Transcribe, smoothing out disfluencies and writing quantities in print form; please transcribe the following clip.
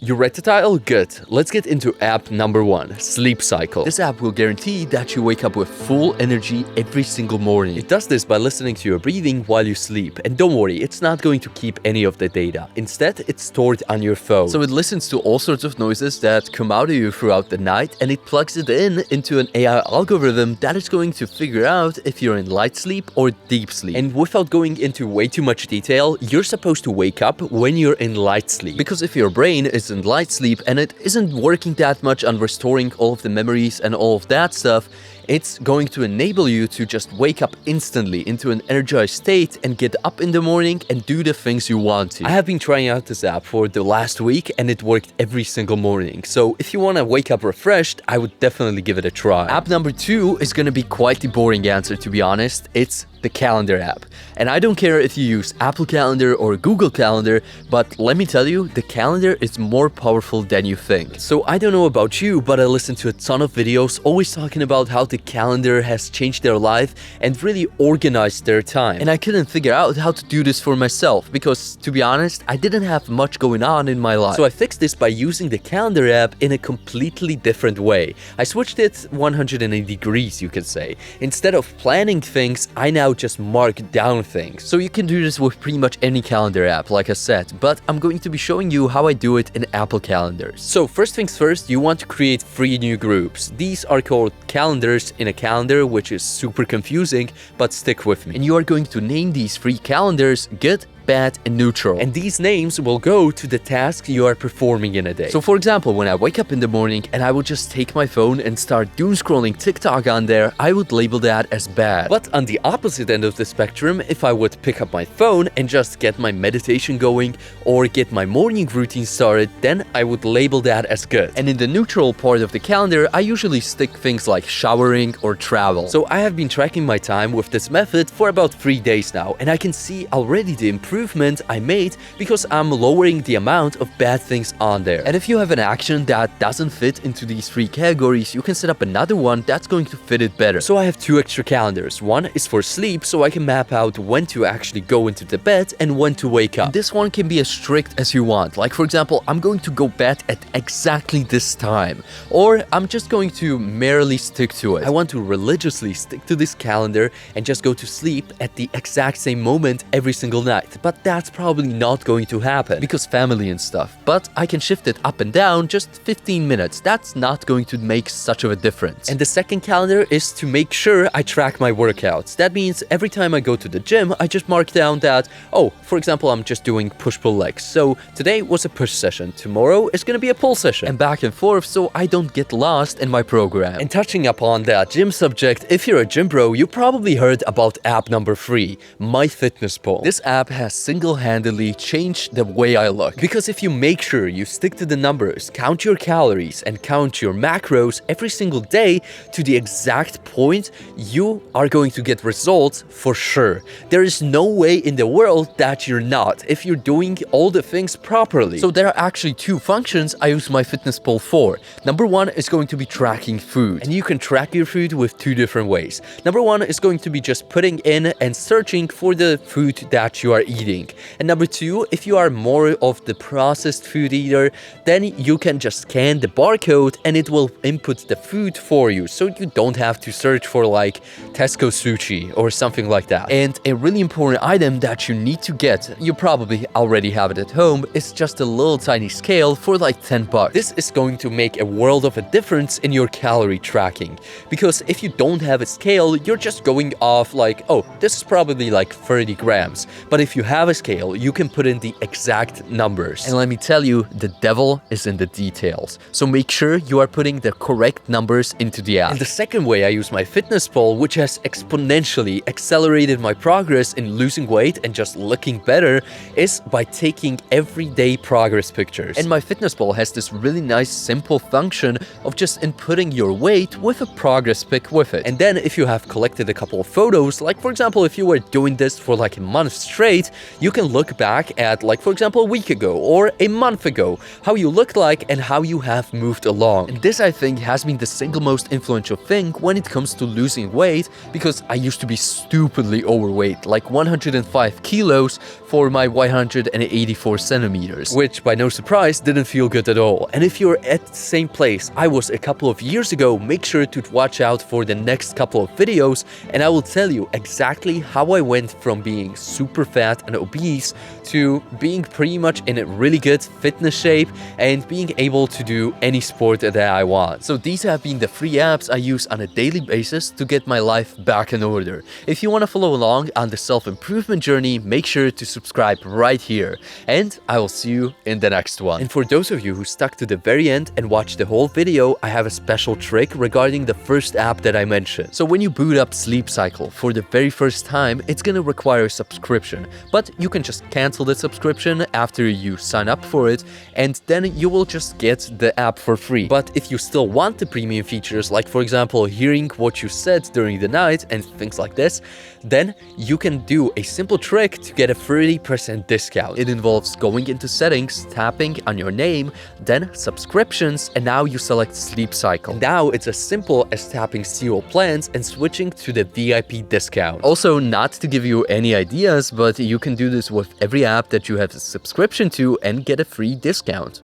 You read the title? Good. Let's get into app number 1, Sleep Cycle. This app will guarantee that you wake up with full energy every single morning. It does this by listening to your breathing while you sleep. And don't worry, it's not going to keep any of the data. Instead, it's stored on your phone. So it listens to all sorts of noises that come out of you throughout the night, and it plugs it into an AI algorithm that is going to figure out if you're in light sleep or deep sleep. And without going into way too much detail, you're supposed to wake up when you're in light sleep. Because if your brain is in light sleep and it isn't working that much on restoring all of the memories and all of that stuff, it's going to enable you to just wake up instantly into an energized state and get up in the morning and do the things you want to. I have been trying out this app for the last week and it worked every single morning. So if you want to wake up refreshed, I would definitely give it a try. App number 2 is going to be quite the boring answer, to be honest. It's the Calendar app. And I don't care if you use Apple Calendar or Google Calendar, but let me tell you, the calendar is more powerful than you think. So I don't know about you, but I listen to a ton of videos always talking about how the calendar has changed their life and really organized their time. And I couldn't figure out how to do this for myself because, to be honest, I didn't have much going on in my life. So I fixed this by using the Calendar app in a completely different way. I switched it 180 degrees, you could say. Instead of planning things, I now just mark down things. So you can do this with pretty much any calendar app, like I said, but I'm going to be showing you how I do it in Apple calendars. So first things first, you want to create 3 new groups. These are called calendars in a calendar, which is super confusing, but stick with me. And you are going to name these 3 calendars Good, Bad, and Neutral. And these names will go to the tasks you are performing in a day. So for example, when I wake up in the morning and I would just take my phone and start doom scrolling TikTok on there, I would label that as bad. But on the opposite end of the spectrum, if I would pick up my phone and just get my meditation going or get my morning routine started, then I would label that as good. And in the neutral part of the calendar, I usually stick things like showering or travel. So I have been tracking my time with this method for about 3 days now, and I can see already the improvement I made because I'm lowering the amount of bad things on there. And if you have an action that doesn't fit into these 3 categories, you can set up another one that's going to fit it better. So I have 2 extra calendars. One is for sleep, so I can map out when to actually go into the bed and when to wake up. This one can be as strict as you want. Like for example, I'm going to go bed at exactly this time, or I'm just going to merely stick to it. I want to religiously stick to this calendar and just go to sleep at the exact same moment every single night. But that's probably not going to happen because family and stuff. But I can shift it up and down just 15 minutes. That's not going to make such of a difference. And the second calendar is to make sure I track my workouts. That means every time I go to the gym, I just mark down that, oh, for example, I'm just doing push-pull legs. So today was a push session. Tomorrow is going to be a pull session. And back and forth so I don't get lost in my program. And touching upon that gym subject, if you're a gym bro, you probably heard about app number 3, MyFitnessPal. This app has single-handedly changed the way I look. Because if you make sure you stick to the numbers, count your calories, and count your macros every single day to the exact point, you are going to get results for sure. There is no way in the world that you're not, if you're doing all the things properly. So there are actually 2 functions I use MyFitnessPal for. Number 1 is going to be tracking food. And you can track your food with 2 different ways. Number 1 is going to be just putting in and searching for the food that you are eating. And number 2, if you are more of the processed food eater, then you can just scan the barcode and it will input the food for you. So you don't have to search for like Tesco sushi or something like that. And a really important item that you need to get, you probably already have it at home, is just a little tiny scale for like $10. This is going to make a world of a difference in your calorie tracking. Because if you don't have a scale, you're just going off like, oh, this is probably like 30 grams. But if you have a scale, you can put in the exact numbers. And let me tell you, the devil is in the details. So make sure you are putting the correct numbers into the app. And the second way I use MyFitnessPal, which has exponentially accelerated my progress in losing weight and just looking better, is by taking everyday progress pictures. And MyFitnessPal has this really nice simple function of just inputting your weight with a progress pic with it. And then if you have collected a couple of photos, like for example, if you were doing this for like a month straight, you can look back at, like, for example, a week ago or a month ago, how you looked like and how you have moved along. And this, I think, has been the single most influential thing when it comes to losing weight, because I used to be stupidly overweight, like 105 kilos for my 184 centimeters, which by no surprise didn't feel good at all. And if you're at the same place I was a couple of years ago, make sure to watch out for the next couple of videos, and I will tell you exactly how I went from being super fat and obese to being pretty much in a really good fitness shape and being able to do any sport that I want. So these have been the 3 apps I use on a daily basis to get my life back in order. If you want to follow along on the self-improvement journey, make sure to subscribe right here, and I will see you in the next one. And for those of you who stuck to the very end and watched the whole video, I have a special trick regarding the first app that I mentioned. So when you boot up Sleep Cycle for the very first time, it's gonna require a subscription, but you can just cancel the subscription after you sign up for it, and then you will just get the app for free. But if you still want the premium features, like for example hearing what you said during the night and things like this, then you can do a simple trick to get a 30% discount. It involves going into settings, tapping on your name, then subscriptions, and now you select Sleep Cycle. Now it's as simple as tapping see all plans and switching to the VIP discount. Also, not to give you any ideas, but you can do this with every app that you have a subscription to and get a free discount.